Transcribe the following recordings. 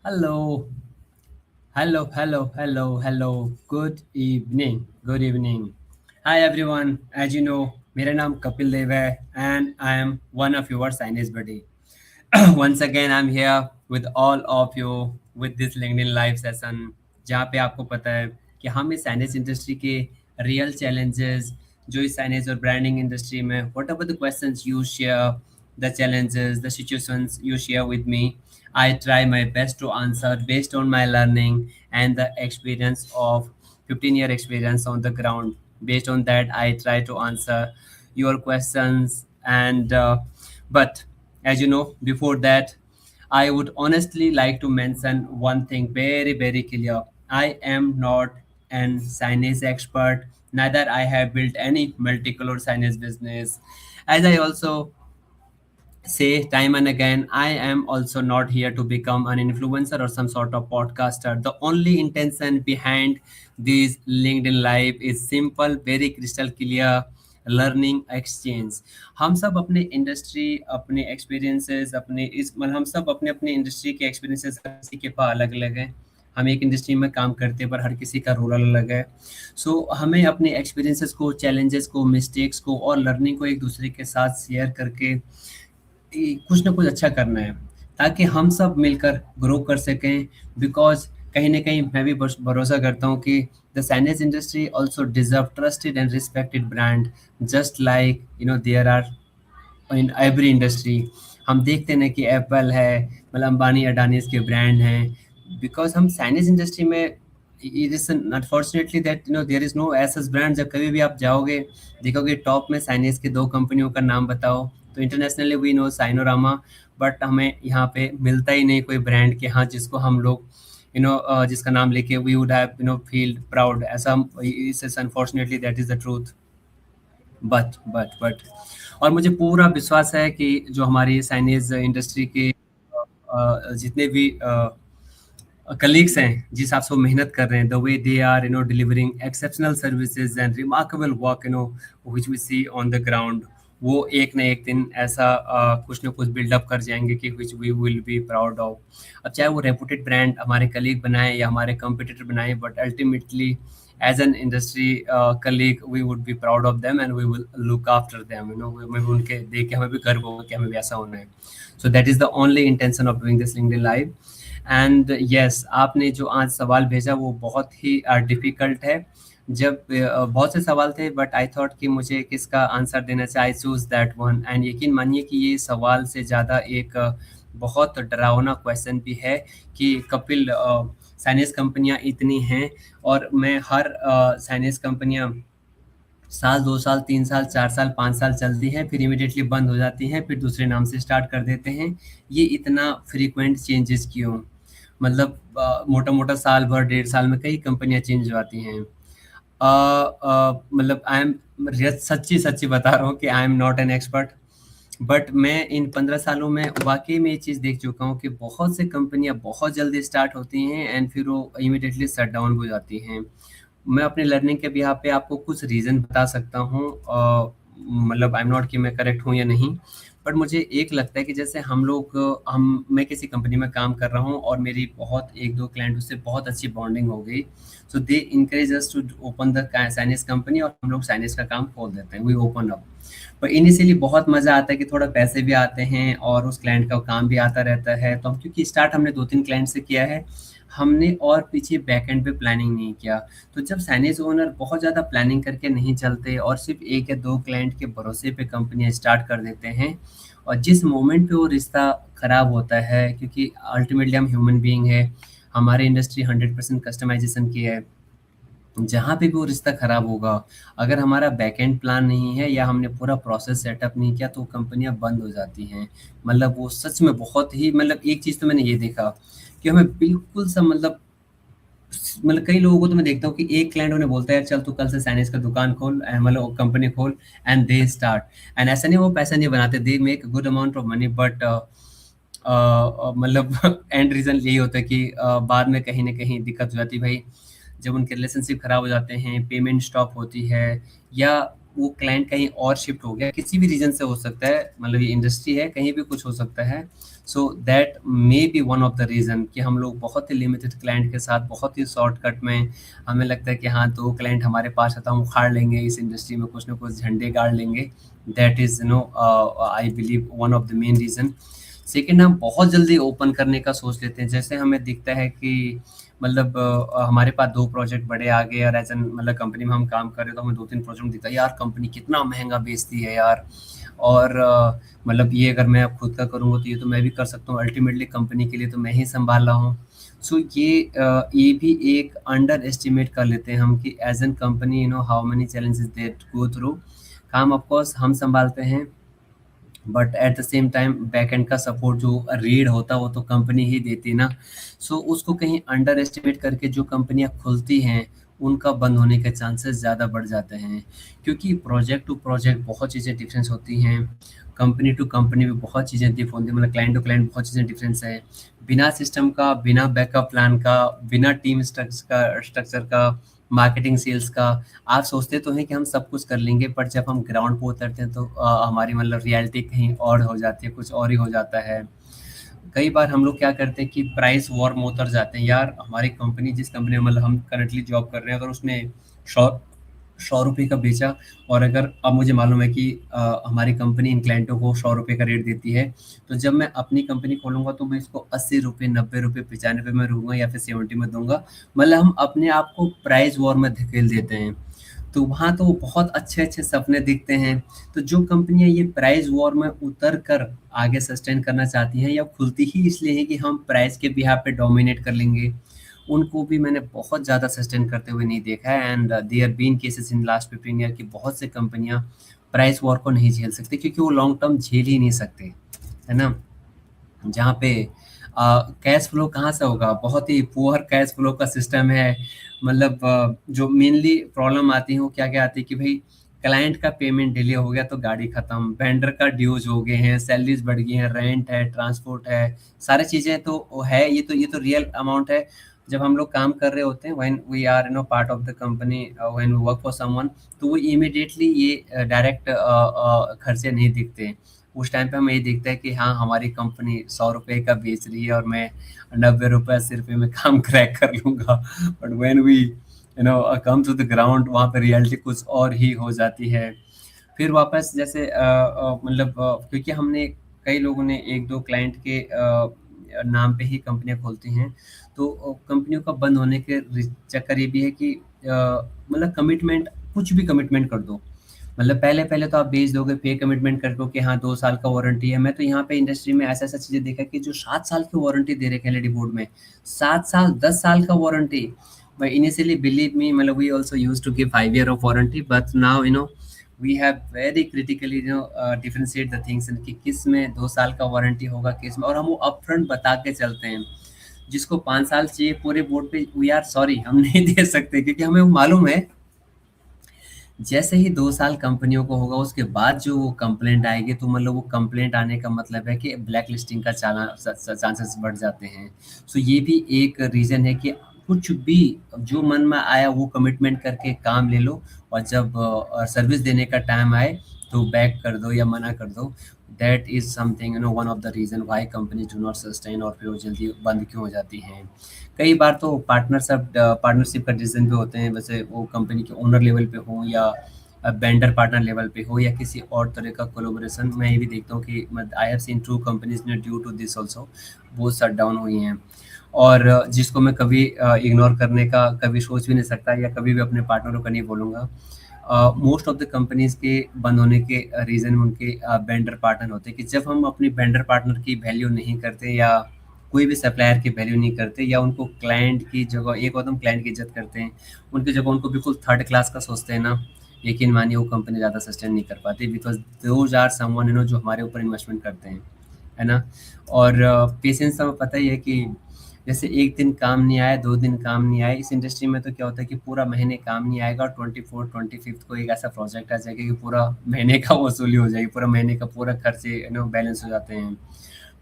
Hello, hello. Good evening. Good evening. Hi everyone. As you know, मेरा नाम कपिल देव है and I am one of your science buddy. Once again, I'm here with all of you with this LinkedIn live session जहाँ पे आपको पता है कि हम इस साइनेज इंडस्ट्री के रियल challenges जो इस साइनेज और ब्रांडिंग इंडस्ट्री में whatever the questions you share, the challenges, the situations you share with me, I try my best to answer based on my learning and the experience of 15-year experience on the ground. Based on that, I try to answer your questions but as you know, before that, I would honestly like to mention one thing very clear. I am not an signage expert, neither I have built any multicolor signage business. As I also say time and again, I am also not here to become an influencer or some sort of podcaster. The only intention behind this LinkedIn Live is simple, very crystal clear learning exchange. हम सब अपने industry, अपने experiences, अपने इस मतलब हम सब अपने अपने इंडस्ट्री के एक्सपीरियंसेस हर किसी के पास अलग अलग है। हम एक इंडस्ट्री में काम करते हैं पर हर किसी का रोल अलग है। हमें अपने एक्सपीरियंसेस को, चैलेंजेस को, मिस्टेक्स को और लर्निंग को एक दूसरे के साथ शेयर करके कुछ ना कुछ अच्छा करना है ताकि हम सब मिलकर ग्रो कर सकें। बिकॉज कहीं ना कहीं मैं भी भरोसा करता हूँ कि the signage industry also deserve trusted and respected brand just like there are in every industry. हम देखते हैं ना कि एप्पल है, मतलब अंबानी अडानी के ब्रांड हैं। बिकॉज हम साइनेज इंडस्ट्री में it is unfortunately that there is no SS brand. जब कभी भी आप जाओगे देखोगे टॉप में साइनेज के दो कंपनियों का नाम बताओ तो इंटरनेशनली वी नो साइनोरामा, बट हमें यहाँ पे मिलता ही नहीं कोई ब्रांड के हाँ जिसको हम लोग जिसका नाम लेके we would have feel proud. ऐसा इस unfortunately that is the truth. But और मुझे पूरा विश्वास है कि जो हमारी साइनेज इंडस्ट्री के जितने भी कलीग्स हैं जिस हिसाब से वो मेहनत कर रहे हैं, the way they are delivering exceptional services and remarkable work which we see on the ground, वो एक ना एक दिन ऐसा कुछ ना कुछ बिल्डअप कर जाएंगे कि which we will be proud of. अब चाहे वो रेपुटेड ब्रांड हमारे कलीग बनाए या हमारे कंपटीटर बनाए, but ultimately as an industry colleague we would be proud of them and we will look after them, हमें भी उनके देख के हमें भी गर्व होगा कि हमें भी ऐसा होना है। So that is the only intention of doing this LinkedIn live। And yes, आपने जो आज सवाल भेजा वो बहुत ही डिफिकल्ट है। जब बहुत से सवाल थे बट आई थॉट कि मुझे किसका आंसर देना चाहिए, I choose that one. And यकीन मानिए कि ये सवाल से ज़्यादा एक बहुत डरावना क्वेश्चन भी है कि कपिल साइनेज कंपनियां इतनी हैं और मैं हर साइनेज कंपनियां साल, 2 साल, 3 साल, 4 साल, 5 साल चलती हैं, फिर इमीडिएटली बंद हो जाती हैं, फिर दूसरे नाम से स्टार्ट कर देते हैं। ये इतना फ्रीक्वेंट चेंजेस क्यों? मतलब मोटा-मोटा साल भर, डेढ़ साल में कई कंपनियाँ चेंज हो जाती हैं। मतलब आई एम सच्ची-सच्ची बता रहा हूँ कि I am not an expert, but मैं इन 15 सालों में वाक़ई में ये चीज़ देख चुका हूँ कि बहुत सी कंपनियाँ बहुत जल्दी स्टार्ट होती हैं एंड फिर वो इमीडिएटली शट डाउन हो जाती हैं। मैं अपने लर्निंग के बिहाफ़ पे आपको कुछ रीज़न बता सकता हूँ, मतलब आई एम नॉट कि मैं करेक्ट हूँ या नहीं, बट मुझे एक लगता है कि जैसे हम लोग मैं किसी कंपनी में काम कर रहा हूँ और मेरी बहुत 1-2 क्लाइंटों से बहुत अच्छी बॉन्डिंग हो गई, so they encourage us to open the signage company और हम लोग साइनेज का काम खोल देते हैं, वी ओपन अप। पर इनिशियली बहुत मज़ा आता है कि थोड़ा पैसे भी आते हैं और उस क्लाइंट का काम भी आता रहता है। तो हम क्योंकि स्टार्ट हमने 2-3 क्लाइंट से किया है, हमने और पीछे बैकएंड पे प्लानिंग नहीं किया। तो जब साइनेज ओनर बहुत ज़्यादा प्लानिंग करके नहीं चलते और सिर्फ 1 या 2 क्लाइंट के भरोसे पे कंपनियाँ स्टार्ट कर देते हैं और जिस मोमेंट पे वो रिश्ता खराब होता है, क्योंकि अल्टीमेटली हम ह्यूमन बीइंग है, हमारी इंडस्ट्री 100% कस्टमाइजेशन की है। जहाँ पे भी वो रिश्ता खराब होगा, अगर हमारा बैकएंड प्लान नहीं है या हमने पूरा प्रोसेस सेटअप नहीं किया तो कंपनियाँ बंद हो जाती हैं। मतलब वो सच में बहुत ही, मतलब एक चीज़ तो मैंने ये देखा कि हमें बिल्कुल सा मतलब कई लोगों को तो मैं देखता हूँ कि एक क्लाइंट उन्हें बोलता है यार चल तू कल से साइनेज का दुकान खोल, मतलब कंपनी खोल, एंड दे स्टार्ट। एंड ऐसा नहीं वो पैसा नहीं बनाते, they make good amount of money, but मतलब एंड रीज़न यही होता है कि बाद में कहीं न कहीं दिक्कत हो जाती है भाई। जब उनके रिलेशनशिप खराब हो जाते हैं, पेमेंट स्टॉप होती है या वो क्लाइंट कहीं और शिफ्ट हो गया, किसी भी रीज़न से हो सकता है, मतलब ये इंडस्ट्री है, कहीं भी कुछ हो सकता है। So that may be one of the reason कि हम लोग बहुत ही लिमिटेड क्लाइंट के साथ बहुत ही शॉर्टकट में हमें लगता है कि हाँ, 2 क्लाइंट हमारे पास है तो हम उखाड़ लेंगे इस इंडस्ट्री में, कुछ ना कुछ झंडे गाड़ लेंगे। That is I believe one of the main reason. Second, हम बहुत जल्दी ओपन करने का सोच लेते हैं। जैसे हमें दिखता है कि मतलब हमारे पास 2 प्रोजेक्ट बड़े आ गए और एज़ एन मतलब कंपनी में हम काम कर रहे हैं तो हमें 2-3 प्रोजेक्ट दिखता है, यार कंपनी कितना महँगा बेचती है यार। और मतलब ये अगर मैं अब खुद का करूँगा तो ये तो मैं भी कर सकता हूँ, अल्टीमेटली कंपनी के लिए तो मैं ही सँभाल रहा हूँ। सो ये भी एक अंडर एस्टिमेट कर लेते हैं हम कि as an company how many challenges they go through. काम ऑफ कोर्स हम सँभालते हैं, but at the same time backend का सपोर्ट जो रीड होता है वो तो कंपनी ही देती है ना। सो उसको कहीं अंडर एस्टिमेट करके जो कंपनियां खुलती हैं उनका बंद होने के चांसेस ज़्यादा बढ़ जाते हैं, क्योंकि प्रोजेक्ट टू प्रोजेक्ट बहुत चीज़ें डिफरेंस होती हैं, कंपनी टू कंपनी भी बहुत चीज़ें डिफ होती हैं, मतलब क्लाइंट टू क्लाइंट बहुत चीज़ें डिफरेंस है। बिना सिस्टम का, बिना बैकअप प्लान का, बिना टीम स्ट्रक्चर का, मार्केटिंग सेल्स का, आप सोचते तो हैं कि हम सब कुछ कर लेंगे, बट जब हम ग्राउंड पे उतरते हैं तो हमारी मतलब रियलिटी कहीं और हो जाती है, कुछ और ही हो जाता है। कई बार हम लोग क्या करते हैं कि प्राइस वॉर में उतर जाते हैं। यार हमारी कंपनी, जिस कंपनी में मतलब हम करंटली जॉब कर रहे हैं, अगर उसने 100 रुपये का बेचा, और अगर अब मुझे मालूम है कि हमारी कंपनी इन क्लाइंटों को 100 रुपये का रेट देती है, तो जब मैं अपनी कंपनी खोलूंगा तो मैं इसको 80 रुपये, 90 रुपये, 95 में दूंगा या फिर 70 में दूंगा। मतलब हम अपने आप को प्राइस वॉर में धकेल देते हैं। तो वहाँ तो बहुत अच्छे-अच्छे सपने दिखते हैं। तो जो कंपनियाँ ये प्राइस वॉर में उतर कर आगे सस्टेन करना चाहती हैं, या खुलती ही इसलिए है कि हम प्राइस के बिहाफ़ पे डोमिनेट कर लेंगे, उनको भी मैंने बहुत ज़्यादा सस्टेन करते हुए नहीं देखा है। And there been cases in last 15 year की बहुत से कंपनियाँ प्राइस वॉर को नहीं झेल सकती, क्योंकि वो लॉन्ग टर्म झेल ही नहीं सकते, है ना? जहाँ पे कैश फ्लो कहाँ से होगा? बहुत ही पुअर कैश फ्लो का सिस्टम है। मतलब जो मेनली प्रॉब्लम आती है वो क्या-क्या आती है कि भई क्लाइंट का पेमेंट डिले हो गया तो गाड़ी खत्म, वेंडर का ड्यूज़ हो गए हैं, सैलरीज़ बढ़ गई हैं, रेंट है, ट्रांसपोर्ट है, सारी चीज़ें तो वो है, ये तो रियल अमाउंट है। जब हम लोग काम कर रहे होते हैं, when we are part of the company, when we work for someone, तो वो इमीडिएटली ये डायरेक्ट खर्चे नहीं दिखते। उस टाइम पे हमें ये दिखता है कि हाँ, हमारी कंपनी 100 रुपये का बेच रही है और मैं 90 रुपये 80 रुपये में काम क्रैक कर लूँगा। But when we come to the ground, वहाँ पे रियलिटी कुछ और ही हो जाती है। फिर वापस जैसे मतलब क्योंकि हमने, कई लोगों ने 1-2 क्लाइंट के नाम पे ही कंपनियाँ खोलती हैं, तो कंपनियों का बंद होने के चक्कर ये भी है कि मतलब कमिटमेंट, कुछ भी कमिटमेंट कर दो। मतलब पहले-पहले तो आप बेच दोगे, पे कमिटमेंट कर दो कि हाँ 2 साल का वारंटी है। मैं तो यहाँ पे इंडस्ट्री में ऐसा-ऐसा चीज़ें देखा कि जो 7 साल की वारंटी दे रखे हैं एलईडी बोर्ड में। 7 साल, 10 साल का warranty. But initially, believe me, मतलब we also used to give 5 year of warranty, but now we have very critically differentiate the things कि किस में 2 साल का वारंटी होगा, किस में, और हम वो अपफ्रंट बता के चलते हैं। जिसको 5 साल चाहिए पूरे बोर्ड पे, वी आर सॉरी, हम नहीं दे सकते, क्योंकि हमें वो मालूम है जैसे ही 2 साल कंपनियों को होगा उसके बाद जो वो कंप्लेंट आएगी, तो मतलब वो कंप्लेंट आने का मतलब है कि ब्लैक लिस्टिंग का चांसेस बढ़ जाते हैं। सो ये भी एक रीज़न है कि कुछ भी जो मन में आया वो कमिटमेंट करके काम ले लो, और जब सर्विस देने का टाइम आए तो बैक कर दो या मना कर दो। That is something one of the reason why company do not sustain, और फिर वो जल्दी बंद क्यों हो जाती हैं। कई बार तो पार्टनरशिप का डिसीजन भी होते हैं, वैसे वो कंपनी के ओनर लेवल पे हो या वेंडर पार्टनर लेवल पे हो या किसी और तरह का कोलैबोरेशन। मैं ये भी देखता हूँ कि I have seen true companies ने ड्यू टू दिस आल्सो वो शट डाउन हुई हैं, और जिसको मैं कभी इग्नोर करने का कभी सोच भी नहीं सकता, या कभी भी अपने पार्टनरों का नहीं बोलूँगा। मोस्ट ऑफ द कंपनीज के बंद होने के रीज़न उनके वेंडर पार्टनर होते हैं, कि जब हम अपनी वेंडर पार्टनर की वैल्यू नहीं करते, या कोई भी सप्लायर की वैल्यू नहीं करते, या उनको क्लाइंट की जगह, एक बार हम क्लाइंट की इज़्ज़त करते हैं, उनकी जगह उनको बिल्कुल थर्ड क्लास का सोचते हैं ना, यकीन मानिए वो कंपनी ज़्यादा सस्टेन नहीं कर पाती, बिकॉज़ दोज़ आर समवन जो हमारे ऊपर इन्वेस्टमेंट करते हैं, है ना? और पेशेंस हमें पता ही है कि जैसे 1 दिन काम नहीं आया, 2 दिन काम नहीं आया, इस इंडस्ट्री में तो क्या होता है कि पूरा महीने काम नहीं आएगा, और 24-25th को एक ऐसा प्रोजेक्ट आ जाएगा कि पूरा महीने का वसूली हो जाएगी, पूरा महीने का पूरा खर्चे बैलेंस हो जाते हैं।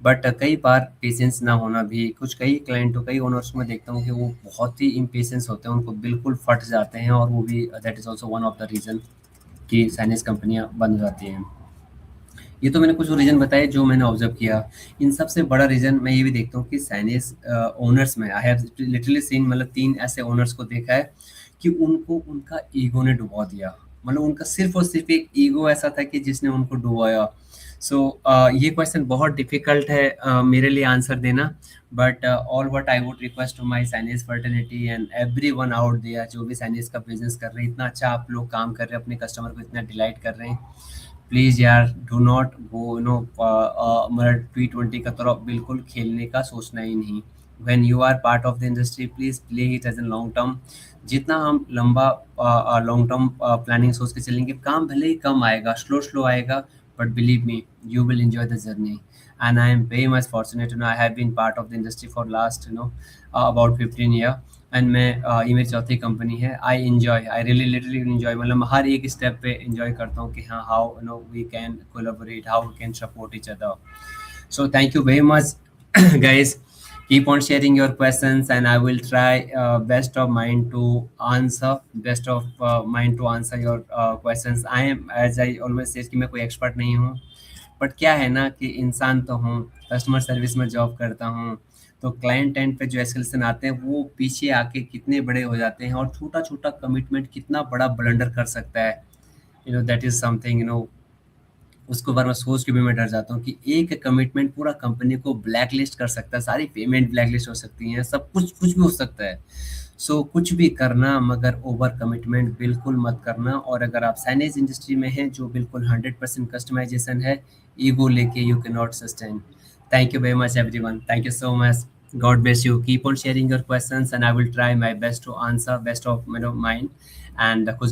बट कई बार पेशेंस ना होना भी, कुछ कई क्लाइंटों, कई ओनर्स में देखता हूँ कि वो बहुत ही इम्पेशेंस होते हैं, उनको बिल्कुल फट जाते हैं, और वो भी that is also one of the reason कि साइनेज कंपनियां बंद हो जाती हैं। ये तो मैंने कुछ रीज़न बताए जो मैंने ऑब्जर्व किया। इन सबसे बड़ा रीज़न मैं ये भी देखता हूँ कि साइनेज ओनर्स में आई हैव लिटरली सीन, मतलब 3 ऐसे ओनर्स को देखा है कि उनको उनका ईगो ने डुबा दिया। मतलब उनका सिर्फ़ और सिर्फ़ एक ईगो ऐसा था कि जिसने उनको डुबाया। सो ये क्वेश्चन बहुत डिफ़िकल्ट है मेरे लिए आंसर देना, but all what I would request to my signage fertility and everyone out there जो भी साइनेज का बिज़नेस कर रहे हैं, इतना अच्छा आप लोग काम कर रहे हैं, अपने कस्टमर को इतना डिलाइट कर रहे हैं। प्लीज़ यार डू नॉट गो मतलब T20 का तरफ बिल्कुल खेलने का सोचना ही नहीं। When you are part of the industry please play it as a long term. जितना हम लंबा लॉन्ग टर्म प्लानिंग सोच के चलेंगे, काम भले ही कम आएगा, स्लो स्लो आएगा, but believe me you will enjoy the journey. And I am very much fortunate, I have been part of the industry for last about 15 year. And मैं ये मेरी चौथी कंपनी है। I enjoy, I really literally enjoy, मतलब हर एक step पे enjoy करता हूँ कि हाँ how we can collaborate, how we can support each other. So thank you very much, guys. Keep on sharing your questions, and I will try best of mine to answer. Best of mine to answer your questions. I am, as I always say, कि मैं कोई expert नहीं हूँ, but क्या है ना कि इंसान तो हूँ, कस्टमर सर्विस में जॉब करता हूँ, तो क्लाइंट एंड पे जो एस्केलेशन आते हैं वो पीछे आके कितने बड़े हो जाते हैं, और छोटा छोटा कमिटमेंट कितना बड़ा ब्लंडर कर सकता है। दैट इज समथिंग उसको बार मैं सोच के भी मैं डर जाता हूँ कि एक कमिटमेंट पूरा कंपनी को ब्लैक लिस्ट कर सकता है, सारी पेमेंट ब्लैक लिस्ट हो सकती हैं, सब कुछ कुछ भी हो सकता है। सो कुछ भी करना मगर ओवर कमिटमेंट बिल्कुल मत करना। और अगर आप साइनेज इंडस्ट्री में हैं जो बिल्कुल 100% कस्टमाइजेशन है, ईगो लेके you can not sustain. Thank you very much everyone, thank you so much. God bless you. Keep on sharing your questions, and I will try my best to answer best of mine. And कुछ